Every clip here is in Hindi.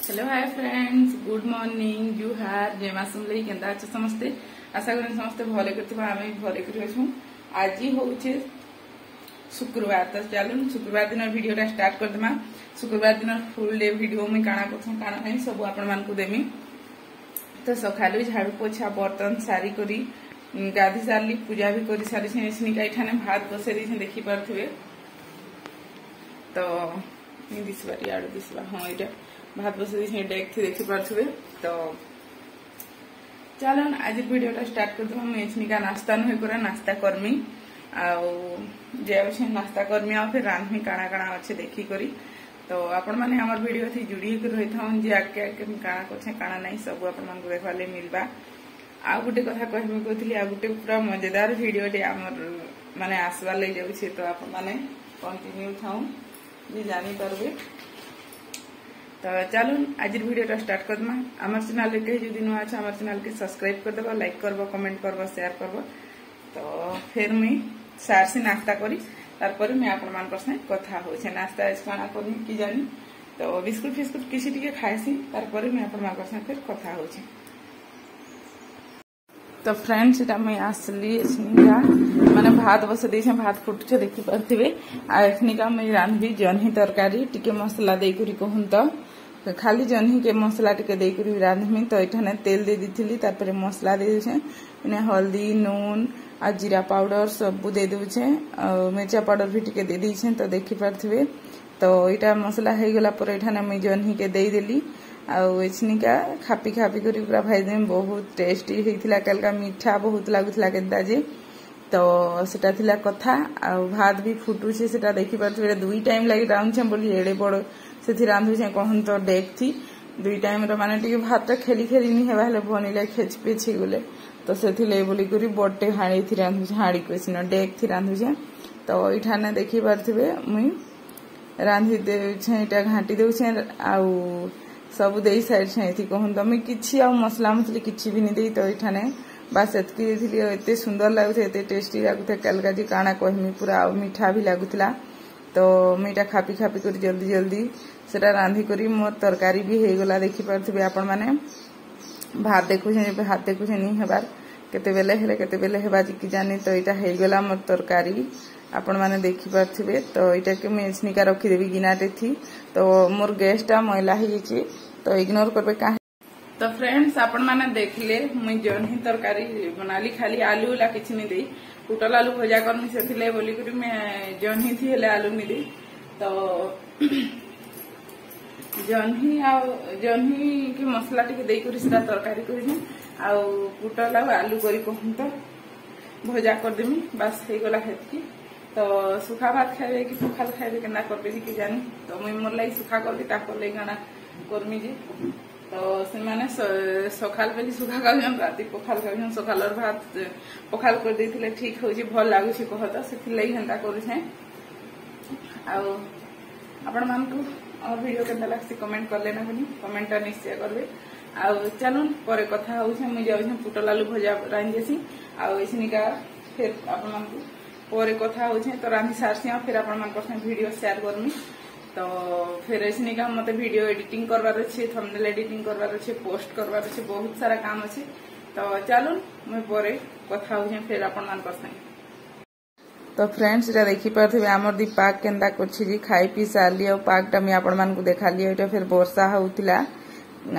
Hello hi friends, good morning, जुहार, जय मां समलेई। केंदा अच्छे समस्ते? आशा करें समस्ते भले करथिबा। आमे भले करि अछू। आज होउछे शुक्रवार, तो चलून शुक्रवार दिन वीडियोटा स्टार्ट कर देमा। शुक्रवार दिन फुल डे वीडियो में काना कथूं काना नहीं सब आपण मान को देमी। तो सकाळु झाड़ू पोछा बर्तन सारी करी गाधी सारली, पूजा भी करी सारी छे। इसनी काइठाने भात बसे दी देखि परथिबे। तो नी दिसबारी आड़ दिसबा हां इटा भात बसे दी डेक थी देखि परथिबे। तो चलन आज वीडियोटा स्टार्ट कर दम। इसनिका नाश्ता न होई करे नाश्ता करमी आउ जे अछि नाश्ता करमी आ फिर रांधमी काना काना अछि देखि करी। तो आपण माने हमर वीडियो थी जुड़ी के रहि थाउ जे आके आके काना कोछे काना नहीं सब आपण मान को देखवाले मिलबा। आ गुटे कथा कहबे कहथली आ गुटे पूरा मजेदार वीडियो डे हमर माने आसवा ले जाउ छे। तो आपण माने कंटिन्यू थाउ जे जानी परबे। तो चलून आज वीडियो स्टार्ट करदमा। आमर चैनल के जो दिन अच्छा आमर चैनल के सब्सक्राइब कर देबा, लाइक करबो, कमेंट करबो, शेयर करबो। तो फिर मुई सार से नाश्ता करी तारपर मैं आपण मान प्रश्न कथा हो छे। नाश्ता आज खाना करनी की जानी तो बिस्कुट फिस्कुट किसी टिके खाइसी तारपर मैं आपण मान प्रश्न फिर कथा हो छे। तो फ्रेंड्स इटा मैं आसली एखनिका माने भात बसे दी भात फुटुछे देखि परथिबे। आ एखनिका मैं रांधबी जन्ही तरकारी टिके मसला दे करी कहूं तो खाली जन्ही के मसला टिके दे करी रांधमी। तो एठाने तेल दे दिथिली तारपर मसला दे देछे ने हल्दी नून आ जीरा पाउडर सब दे देछे आ मिर्चा पाउडर भी टिके दे देछे। तो देखि परथिबे। तो इटा मसला हे गेला पर एठाने मैं जन्ही के दे देली आउ एछनिका खापी खापी करी पूरा भाई देम। बहुत टेस्टी हेतिला, कलका मीठा बहुत लागुतला केदा जे। तो सेटा थिला कथा आ भात भी फुटुछे सेटा देखि परथिबे। दुई टाइम लागि राउंड छे बोली एडे बड़ सेथि रांधु छे कहन तो डेक थी दुई टाइम रो माने टिके भात खेली खेली नि हेबा हले बनिले खेच पेछि गेले। तो सेथि ले बोली करी बडटे हाड़ी थी रांधु छे, हाड़ी कोसिनो डेक थी रांधु छे। तो इठाने देखि परथिबे मुई रांधि दे छे इटा घाटी देउ छे आउ सब दे साइड छे थी कहन तो मैं किछि आ मसला मसली किछि भी नि देई। तो इठाने बस एतकी देथिली एते सुंदर लागुथे, एते टेस्टी लागुथे कलका जी काना कहमी पूरा मीठा भी लागुथला। तो मीठा खापी खापी कर जल्दी जल्दी सेटा रांधि करी मोर तरकारी भी हे गला देखि परथिबे। आपण माने भात देखु छे भात देखु छे नि हेबार केते बेले हेले केते बेले हेबा जी कि जानी। तो इटा हे गला मोर तरकारी आपण माने देखि परथिबे। तो इटा के मैं इसनिका रखी देबी गिनाटे थी। तो मोर गैसटा मैला हे छी तो इग्नोर करबे का। तो फ्रेंड्स आपण माने देखले मुई जन्ही तरकारी बनाली खाली आलू ला किछि नि देई पुटल आलू भजा करनी सेथिले बोली करी मैं जन्ही थी हेले आलू नि देई। तो जन्ही के मसला टिके देई करी सेटा तरकारी करी आ पुटल आलू करी कहूं तो भजा कर देमी बस हे गला हेतकी। तो सुखा भात खाइबे कि पखाल खाइबे केना करबे कि जानी। तो मुई मोर लागि सुखा करबी तापर लागि गाना करमी जे। तो से माने सकाल बेली सुखा खाउछन राती पखाल खाउछन। सकालर भात पखाल कर देथिले ठीक होछि भल लागुछि कहत सेथि लागि हंता करूछे। आ आपण मान को और वीडियो केनता लागसी कमेंट कर लेना बनी, कमेंट निश्चय करबे। आ चलून परे कथा होउछे मुई जाउछे पुटल आलू भजा रांधेसी आ एसनिका फिर आपण मान को परे कथा होउछे। तो रांधि सारसी फिर आपण मान को वीडियो शेयर करमी। तो फिर एसनिका मते वीडियो एडिटिंग करबार अछि, थंबनेल एडिटिंग करबार अछि, पोस्ट करबार अछि, बहुत सारा काम अछि। तो चलून मैं परे कथा होउछे फिर आपण मान को संग। तो फ्रेंड्स इटा देखि परथिबे हमर दी पाक केंदा कोछि जी खाई पी सारली और पाकटा मैं आपण मान को देखाली। एटा फिर वर्षा होउतिला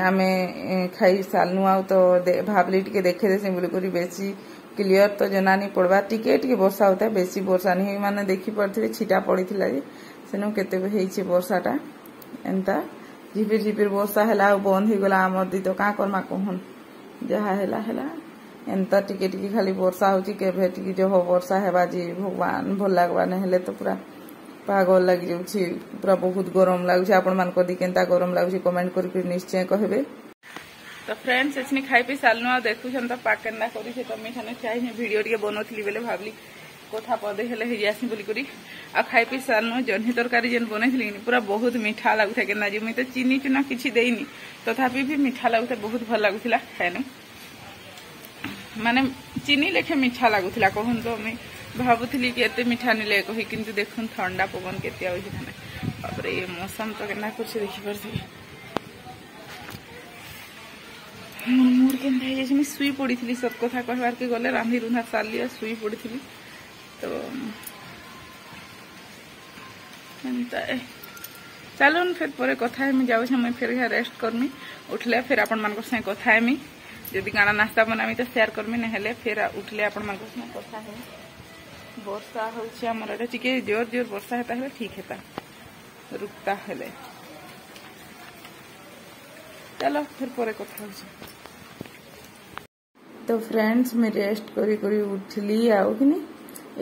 आमे खाई सालनु आ तो भाबली टिके देखे देसे बोली करी बेसी क्लियर तो जनानी पड़बा टिके टिके वर्षा होता है, बेसी वर्षा नहीं माने देखि परथिबे छिटा पड़िथिला जे सेनु केते हेइछि वर्षाटा एंता झिपिर झिपिर वर्षा हैला बंद हो गला। हमर दी तो का करमा कहन जहा हैला हैला एंता टिके टिके खाली वर्षा होछि के भेटिकी जो हो वर्षा हेबा जी भगवान भल लागबा ने हेले तो पूरा पागल लागि जाउछि, पूरा बहुत गरम लागुछि। आपण मान को दी केंता गरम लागुछि कमेंट करि निश्चय कहबे। तो फ्रेंड्स एछनी खाई पी सालनु आ देखुछन तो पाक केंदा करि से तो मी थाने चाहि वीडियो टिके बनोथली बेले भाबली कथा पदे हेले हे जासी बोली करी आ खाई पी सालनु जन्ही तरकारी जेन बनैथली पूरा बहुत मीठा लागुथा केना जे मी तो चीनी चुना किछि देइनी तथापि भी मीठा लागुथा, बहुत भल लागुथिला खाएनु माने चीनी लेखे मीठा लागुथिला कहन। तो मैं भाबुथली कि एते मीठा निले कहि किंतु देखुन ठंडा पवन केते आउछि थाने। बाप रे ये मौसम तो केना कुछ देखि परछि। मुड के शुई पड़ी थी सब कथा कहबार के गले रांधि रुंधा सारी शुई पड़ी थी तो चलो फिर पर कथा है जाऊँ मुझे फिर रेस्ट करमी उठले फिर आपण मान संगे कथा हेमी जदि काना नास्ता बनामी तो शेयर करमी ना फिर उठले आपण मान संगे कथा है वर्षा होमर टे जोर जोर वर्षा होता है ठीक है रुकता है चलो फिर पर कथा हो तो फ्रेंड्स मैं रेस्ट करी उठली आउ कि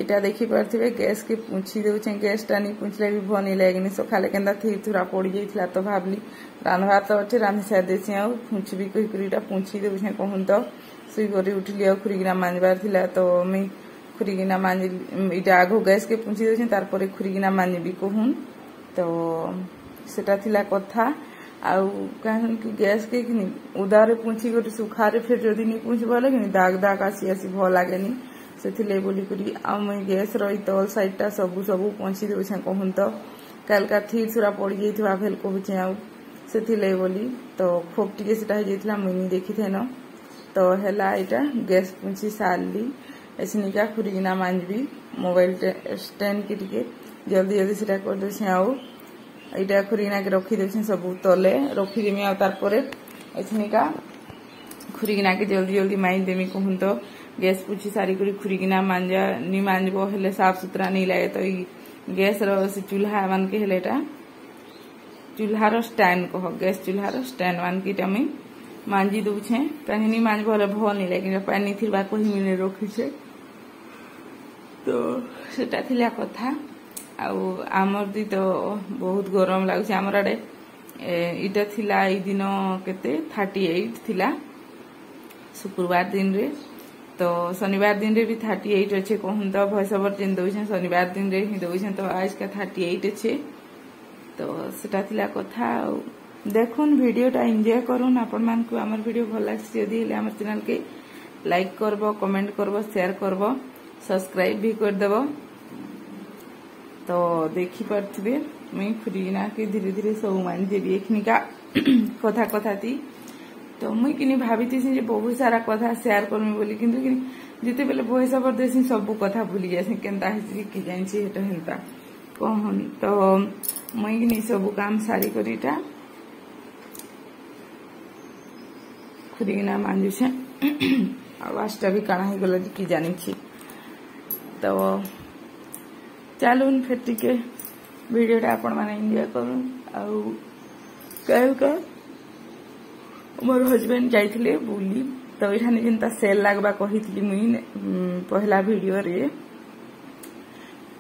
यहाँ देखी पारे गैस के पूछी दे गैस टा नहीं पूछले भी भल नहीं लगे सकाले के थी थुरा पड़ जाता तो भावली रांधवा तो अच्छे रांधि सारी देसी पूछ भी कहीटा पूछी दे कहूँ तो शुई कर उठली खुरीकिना मांजबार थिला तो मुई खुरीकिना मांज इटा आग गैस के पूछी दे तार खुरीकिना मांजबी कहूँ तो सेटा थिला कथा आउ कि गैस के उदारे पूछी कर सुखारे फिर जदि नहीं पूछ बोले कि दाग दाग आसी आसी भल लगे से बोलिकी मुई गैस रही तल साइडटा सबू सबू पहुँची दे कहूँ तो कालका थी थुरा पड़ जाइए भेल कहूचे आए बोली तो खोप टे से मुई देखी थे न तो है यहाँ गैस पूछी सारली ऐसनिका खुरीकिना मांजबी मोबाइल स्टैंड के टिके जल्दी जल्दी से करदे यहाँ खुरीकिना के रखीदे सब तले रखीदेमी आसनिका खुरीकिना के जल्दी जल्दी मांजदेमी कहूँ तो गैस पूछी सारी खुरीकिना मांजा नहीं मांजब हेले साफ सुथरा नहीं लगे तो गैस से चूल्हा मान के हेले चूल्हार स्टैंड कह गैस चूल्हार स्टैंड मान के मुई मांजी दूचे कहीं नहीं मांजब हेले भल नहीं लगे पानी थी कही मिले रखीचे तो सेटा थिला कथा आमर दी तो बहुत गरम लगुच आमर आड़े इटा थिला ए दिन केते 38 थिला शुक्रवार दिन रे तो शनिवार दिन रे भी 38 अच्छे कहूँ तो भॉइस ओवर जेन दौछे शनिवार दिन रे ही दौछे तो आज का 38 अच्छे तो सेटा थिला कथा देखुन वीडियोटा एंजॉय करुन आपण मान को हमर वीडियो भल लागछि जदि हेले हमर चैनल के लाइक करबो कमेंट करबो शेयर करबो सब्सक्राइब भी कर देबो तो देखी पारे मुई खुरीकिना के धीरे धीरे सब मांजदेवी एखनिका कथा कथा थी तो मुई कि भावी थी बहुत सारा कथा शेयर करमी बोली किंतु जिते बेले वॉइस ओवर देसी सब कथा भूली जाए केनता कि जानी हेटा कहन तो मुई कि सब काम सारी करीटा खुरीकिना मांजुछे आवाजटा भी काना हो गला कि जानी तो चलून फिर टिके वीडियोटा आपण माने एंजॉय करूँ आउ मोर हजबैंड जाइथिले बुली तो यहाँ जेनता सेल लगवा कही मुई पहला वीडियो रे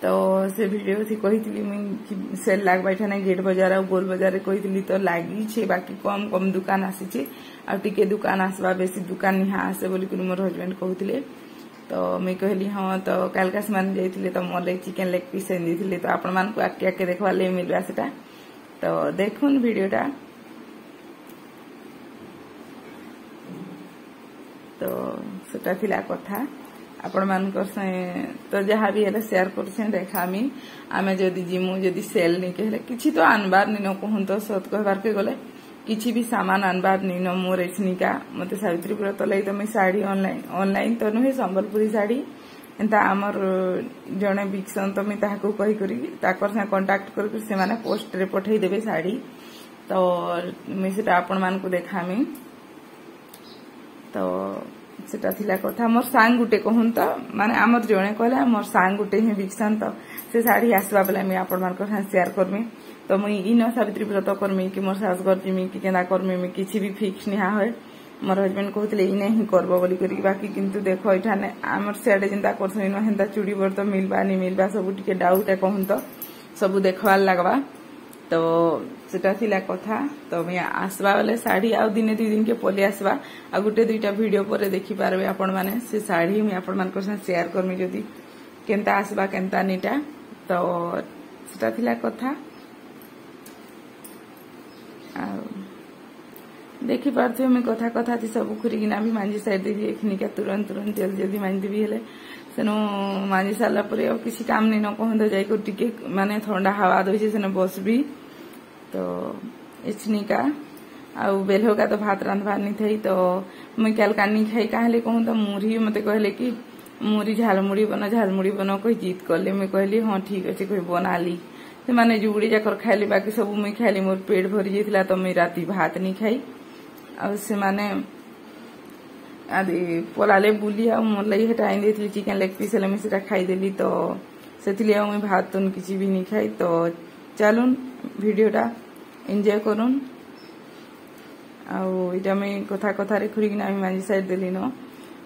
तो से वीडियो थी कही मुई सेल लगवा यहाँ गेट बाजार और गोल बाजार कही तो लगी बाकी कम कम दुकान आसी आगे दुकान आसवा बेसी दुकान यहाँ आसे बोलिक मोर हजबैंड कहते तो मुई कहली हाँ तो कालका से जाइए तो मोर लगे चिकेन लेग पीस दी तो आपण मान आके आके देखवा ले मिलवा सेटा तो देखुन वीडियोटा तो सेटा थिला कथा आपण मान तो जहाँ भी है शेयर कर देखामी आमे जदि जिमु जदि सेल नहीं कहले किछि तो आनबार नहीं कहूँ तो सत कहबार के गले किछि भी सामान आनबार नहीं न मोर एछनिका मत सावित्री व्रत लगे तो मैं साड़ी ऑनलाइन तो नुहे संबलपुरी साड़ी एंता आमर जड़े बिकसन तो मैं ताको कही करी कांटेक्ट कर से माने पोस्ट रे पठेई देबे साड़ी तो मैं सेटा आपण मान को देखामी तो सेटा थिला कथा मोर सांग गुटे कहूँ तो माने आमर जड़े कहला मोर सांग गुटे ही बिकसन तो से साड़ी आसवा बेला मैं आपण मान को शेयर करमी तो मुई इन सावित्री व्रत करमी कि मोर सासगर जिमी कि केना करमी मैं किसी भी फिक्स नहीं होए मोर हजबैंड कहते इने ही करबो बोली करी बाकी किंतु देखो इठाने आमर सियाडे जिंदा करछन हेंता चूड़ी बर तो मिलबा नहीं मिलबा सब टिके डाउट है कहूँ तो सब देखवार लगवा तो सेटा थिला कथा तो मैं आसवा बेले साड़ी आउ दिने 2 दिन के पलि आसवा आ गुटे 2टा वीडियो पर देखि पारबे आपण माने से साड़ी मैं आपण मान को शेयर करमी जदी केनता आसवा केनता नीटा तो सेटा थिला कथा देखी पार्थे मैं कथा कथा थी सब खुरीकिना भी मांजी सारी देवी एखनिका तुरंत तुरंत जल्दी जल्दी मांजदेवी हेले सेनो मांजी सारा परे और किसी काम नहीं न कहूँ तो जाइक टिके माने ठंडा हवा दे सेनो बसबी तो एछनिका आउ बेल होगा तो भात रांधवार नहीं थी तो मुई कल कानी खाई कहले कहूँ तो मुरी मत कहले कि मुरी झालमुड़ी बना कोई जीत कले मुई कहली हाँ ठीक अच्छे कोई बना ली से मैंने जुगड़ी जाकर खाइली बाकी सब मुई खाइली मोर पेट भरी जाइला तो मुई राति भात नहीं खाई आ से माने आदि पलाले बुली आ मोर लगी हेटा आई देथली चिकन लेग पीस हेले मुई सेटा खाइदेली तो सेथिलिया मुई भात तुन किछि भी नहीं खाई तो चलुन वीडियोटा एंजॉय करुन आटा मुई कथा कथारे खुरीकिना मांझी साइड देली न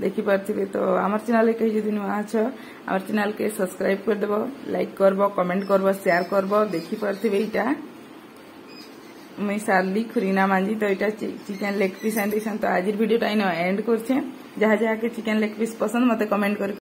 देखी पार्थिबे तो आमर चैनल कहीं जदि नुआ अछ आमर चैनल के सब्सक्राइब कर देबो लाइक करबो कमेंट करबो शेयर करबो देखी पार्थिबे इटा मुई सारली खुरीना मांझी तो इटा चिकन लेग पीस आन तो आज वीडियो टाइम एंड करछे जहा जहा के चिकन लेग पीस पसंद मते कमेंट कर